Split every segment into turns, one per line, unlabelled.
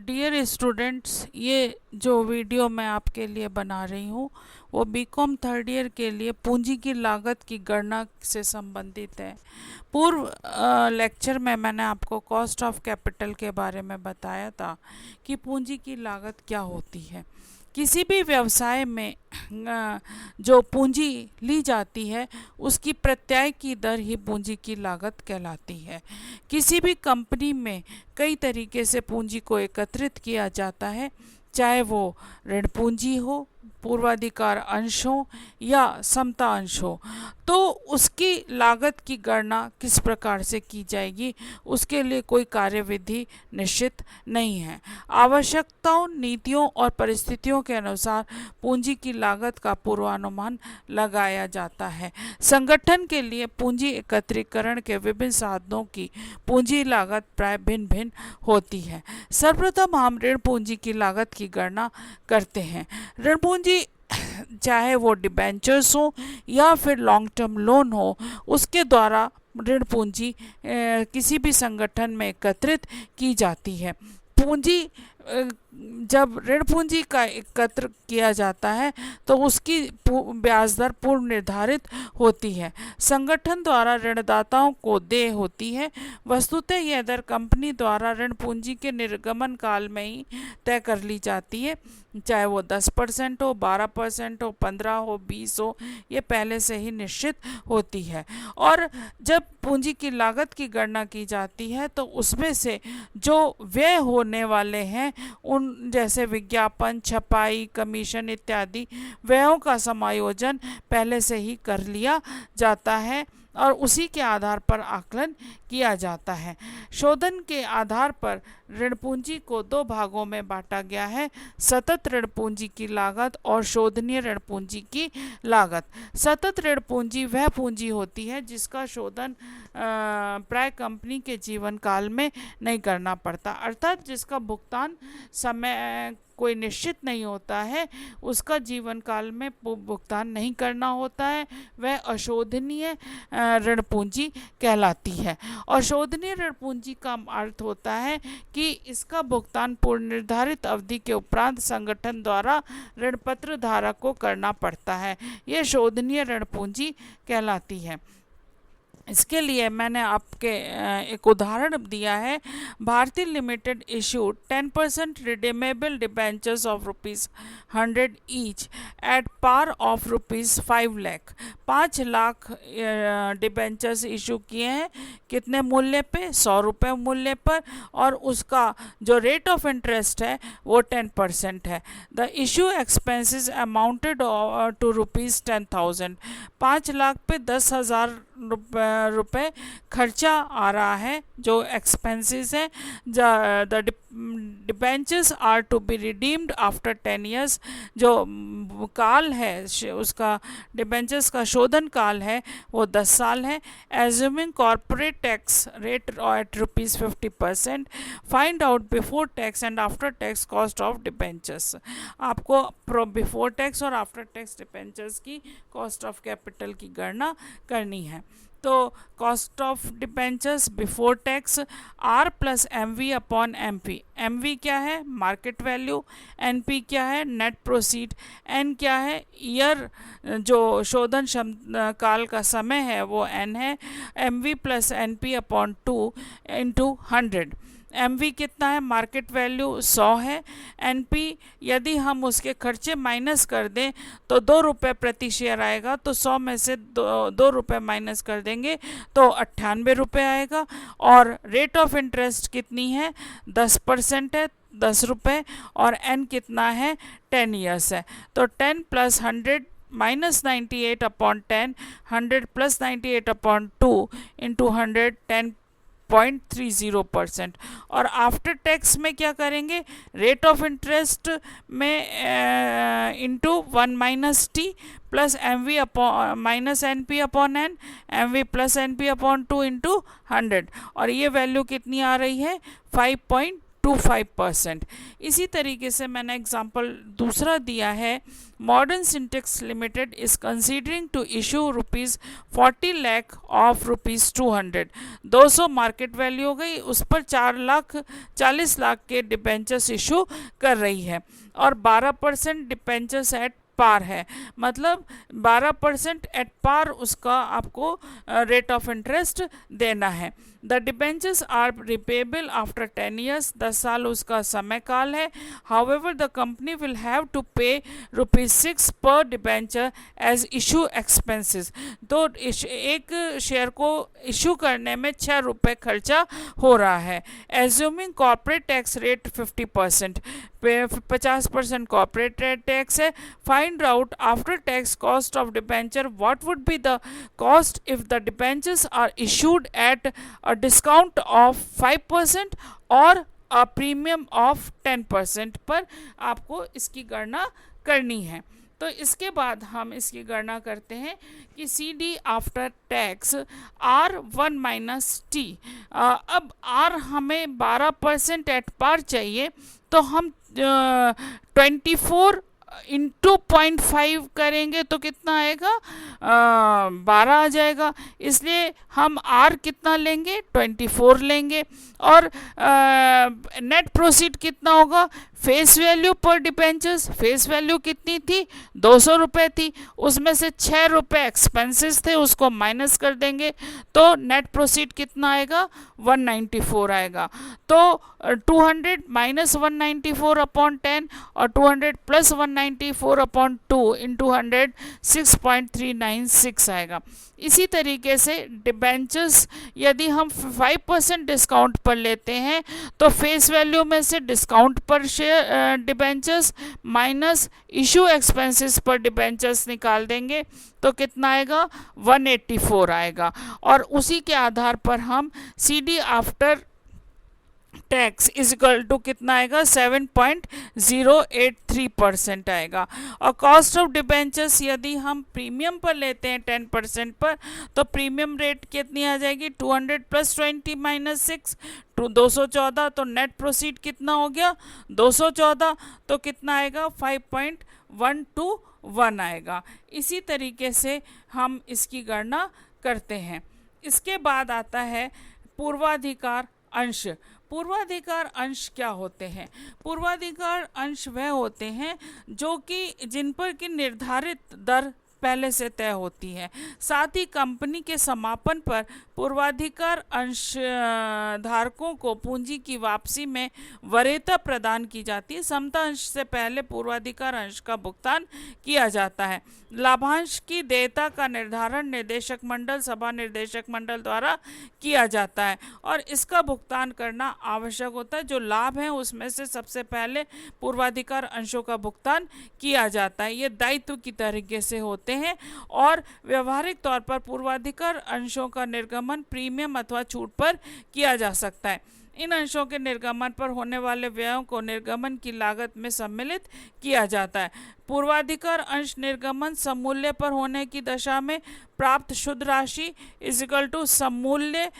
Dear students, ये जो video मैं आपके लिए बना रही हूँ वो बीकॉम थर्ड ईयर के लिए पूंजी की लागत की गणना से संबंधित है। पूर्व लेक्चर में मैंने आपको कॉस्ट ऑफ कैपिटल के बारे में बताया था कि पूंजी की लागत क्या होती है। किसी भी व्यवसाय में जो पूंजी ली जाती है उसकी प्रत्याय की दर ही पूंजी की लागत कहलाती है। किसी भी कंपनी में कई तरीके से पूंजी को एकत्रित किया जाता है, चाहे वो ऋण पूंजी हो, पूर्वाधिकार अंश हो या समता अंश हो। तो उसकी लागत की गणना किस प्रकार से की जाएगी, उसके लिए कोई कार्यविधि निश्चित नहीं है। आवश्यकताओं, नीतियों और परिस्थितियों के अनुसार पूंजी की लागत का पूर्वानुमान लगाया जाता है। संगठन के लिए पूंजी एकत्रीकरण के विभिन्न साधनों की पूंजी लागत प्राय भिन्न भिन्न होती है। सर्वप्रथम हम ऋण पूंजी की लागत की गणना करते हैं। ऋण पूंजी चाहे वो डिबेंचर्स हो या फिर लॉन्ग टर्म लोन हो, उसके द्वारा ऋण पूंजी किसी भी संगठन में एकत्रित की जाती है। पूंजी जब ऋण पूंजी का एकत्र किया जाता है तो उसकी ब्याज दर पूर्व निर्धारित होती है, संगठन द्वारा ऋणदाताओं को देय होती है। वस्तुतः यह दर कंपनी द्वारा ऋण पूंजी के निर्गमन काल में ही तय कर ली जाती है, चाहे वो 10% हो, 12% हो, 15 हो, 20 हो, ये पहले से ही निश्चित होती है। और जब पूंजी की लागत की गणना की जाती है तो उसमें से जो व्यय होने वाले हैं, उन जैसे विज्ञापन, छपाई, कमीशन इत्यादि व्ययों का समायोजन पहले से ही कर लिया जाता है और उसी के आधार पर आकलन किया जाता है। शोधन के आधार पर ऋण पूंजी को दो भागों में बांटा गया है: सतत ऋण पूंजी की लागत और शोधनीय ऋण पूंजी की लागत। सतत ऋण पूंजी वह पूंजी होती है जिसका शोधन प्राय कंपनी के जीवन काल में नहीं करना पड़ता, अर्थात जिसका भुगतान समय कोई निश्चित नहीं होता है, उसका जीवन काल में भुगतान नहीं करना होता है, वह अशोधनीय ऋण पूंजी कहलाती है। अशोधनीय ऋण पूंजी का अर्थ होता है कि इसका भुगतान पूर्व निर्धारित अवधि के उपरांत संगठन द्वारा ऋण पत्र धारक को करना पड़ता है, यह शोधनीय ऋण पूंजी कहलाती है। इसके लिए मैंने आपके एक उदाहरण दिया है। Bharti limited issued 10% redeemable debentures of ₹100 each at par of ₹5 lakh. 5 lakh debentures issue किए हैं, कितने मूल्य पे? ₹100 मूल्य पर, और उसका जो रेट ऑफ इंटरेस्ट है वो 10% है। The issue expenses amounted to ₹10,000। 5 lakh पे 10,000 रुपये खर्चा आ रहा है, जो एक्सपेंसेस हैं। The debentures are to be redeemed after 10 years. जो काल है उसका, डिबेंचर्स का शोधन काल है वो 10 साल है। Assuming corporate tax rate at ₹50%। Find out before tax and after tax cost of debentures. आपको बिफोर टैक्स और आफ्टर टैक्स डिबेंचर्स की कॉस्ट ऑफ कैपिटल की गणना करनी है। तो cost of debentures before tax R plus M V upon M P. M V क्या है? Market value. एन पी क्या है? Net proceed. एन क्या है? ईयर, जो शोधन काल का समय है वो एन है। M V plus N P upon 2 into 100। M V कितना है? मार्केट वैल्यू 100 है। एन पी यदि हम उसके खर्चे माइनस कर दें तो ₹2 प्रति शेयर आएगा, तो 100 में से ₹2 माइनस कर देंगे तो ₹98 आएगा। और रेट ऑफ इंटरेस्ट कितनी है? 10% है, ₹10। और एन कितना है? 10 ईयर्स है। तो 10 + 100 - 98 अपॉन 10, 100 + 98 अपॉन 2 इंटू 100, 10.30%। और आफ्टर टैक्स में क्या करेंगे? रेट ऑफ इंटरेस्ट में into 1 - t plus M V upon minus N P upon N, M V plus N P upon 2 into 100। और ये वैल्यू कितनी आ रही है? टू 5%। इसी तरीके से मैंने एग्जांपल दूसरा दिया है, modern syntex limited is considering to issue ₹40 lakh of ₹200। 200 market value हो गई, उस पर 40 लाख के डिबेंचर्स इशू कर रही है और 12% डिबेंचर्स एट पार है, मतलब 12% एट पार उसका आपको रेट ऑफ इंटरेस्ट देना है। The debentures are repayable after 10 years, 10 साल उसका समय काल है। However the company will have to pay ₹6 पर डिबेंचर एज इशू एक्सपेंसेस। तो एक शेयर को इशू करने में ₹6 खर्चा हो रहा है। Assuming corporate tax rate 50%, 50% corporate tax है। Find out after tax cost of debenture what would be the cost if the debentures are issued at a discount of 5% और अ प्रीमियम ऑफ 10% पर आपको इसकी गणना करनी है। तो इसके बाद हम इसकी गणना करते हैं कि C D after tax R1 minus T. अब R हमें 12% एट पार चाहिए, तो हम 24 इंटू 0.5 करेंगे तो कितना आएगा, 12 आ जाएगा। इसलिए हम R कितना लेंगे, 24 लेंगे। और नेट प्रोसीड कितना होगा, फेस वैल्यू पर डिबेंचर्स, फेस वैल्यू कितनी थी, ₹200 थी, उसमें से ₹6 एक्सपेंसेस थे, उसको माइनस कर देंगे तो नेट प्रोसीड कितना आएगा, 194 आएगा। तो 200 माइनस 194 अपॉन 10 और 200 प्लस 194 अपॉन 2 इंटू 100 6.396 आएगा। इसी तरीके से डिबेंचर्स यदि हम 5% डिस्काउंट पर लेते हैं तो फेस वैल्यू में से डिस्काउंट पर share debentures minus issue expenses पर डिबेंचर्स निकाल देंगे तो कितना आएगा, 184 आएगा। और उसी के आधार पर हम C D after tax is equal to कितना आएगा, 7.083% आएगा। और कॉस्ट ऑफ डिबेंचर्स यदि हम प्रीमियम पर लेते हैं 10% पर तो प्रीमियम रेट कितनी आ जाएगी, 200 प्लस 20 माइनस 6 214। तो नेट प्रोसीड कितना हो गया, 214। तो कितना आएगा, 5.121 आएगा। इसी तरीके से हम इसकी गणना करते हैं। इसके बाद आता है पूर्वाधिकार अंश। पूर्वाधिकार अंश क्या होते हैं? पूर्वाधिकार अंश वह होते हैं जो कि जिन पर कि निर्धारित दर पहले से तय होती है। साथ ही कंपनी के समापन पर पूर्वाधिकार अंश धारकों को पूंजी की वापसी में वरीयता प्रदान की जाती है। समता अंश से पहले पूर्वाधिकार अंश का भुगतान किया जाता है। लाभांश की देयता का निर्धारण निदेशक मंडल, सभा निर्देशक मंडल द्वारा किया जाता है और इसका भुगतान करना आवश्यक होता है। जो लाभ है उसमें से सबसे पहले पूर्वाधिकार अंशों का भुगतान किया जाता है। ये दायित्व की तरीके से होते हैं और व्यवहारिक तौर पर पूर्वाधिकार अंशों का निर्गमन प्रीमियम अथवा छूट पर किया जा सकता है। इन अंशों के निर्गमन पर होने वाले व्ययों को निर्गमन की लागत में सम्मिलित किया जाता है। पूर्वाधिकार अंश निर्गमन सममूल्य पर होने की दशा में प्राप्त शुद्ध राशि इज इक्वल टू सममूल्य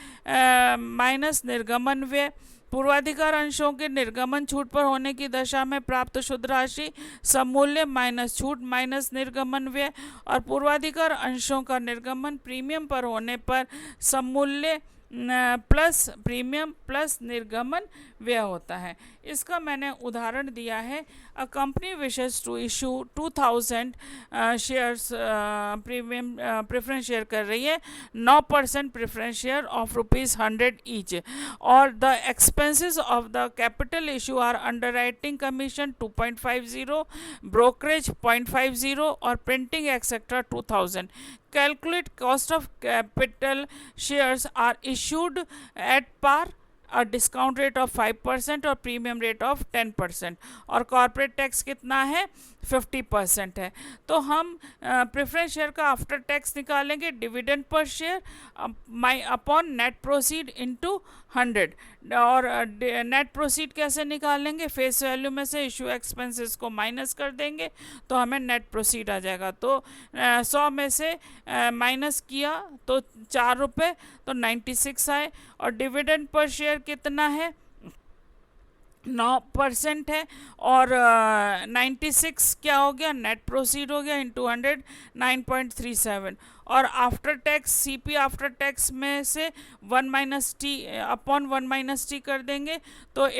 माइनस निर्गमन व्यय। पूर्वाधिकार अंशों के निर्गमन छूट पर होने की दशा में प्राप्त शुद्ध राशि सममूल्य माइनस छूट माइनस निर्गमन व्यय। और पूर्वाधिकार अंशों का निर्गमन प्रीमियम पर होने पर सममूल्य प्लस प्रीमियम प्लस निर्गमन व्यय होता है। इसका मैंने उदाहरण दिया है। A company wishes to issue 2000 shares premium preference share कर रही है, 9% प्रेफरेंस शेयर ऑफ ₹100 ईच। और the expenses of the capital issue are underwriting commission 2.50, brokerage 0.50 और printing etcetera 2000। Calculate cost of capital shares are issued at par, a discount rate of 5% और premium rate of 10%। और corporate tax कितना है, 50% है। तो हम preference share का after tax निकालेंगे, dividend per share upon net proceed into 100। और नेट प्रोसीड कैसे निकालेंगे, फेस वैल्यू में से इशू एक्सपेंसेस को माइनस कर देंगे तो हमें नेट प्रोसीड आ जाएगा। तो 100 में से माइनस किया तो ₹4 तो 96 आए। और डिविडेंड पर शेयर कितना है, 9% है। और 96 क्या हो गया, नेट प्रोसीड हो गया, इंटू 100 9.37। और after tax, CP after tax में से 1 - टी अपॉन 1 - टी कर देंगे तो